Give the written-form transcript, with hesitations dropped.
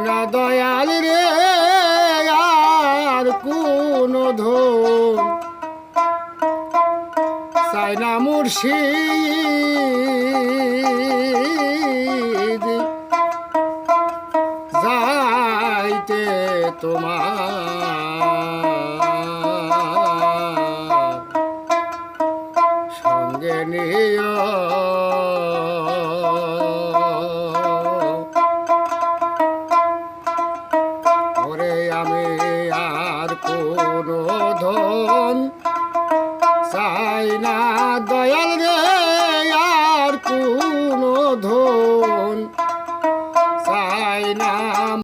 না দয়াল রে আর কোন ধন চাই না মুর্শিদ যাইতে তোমার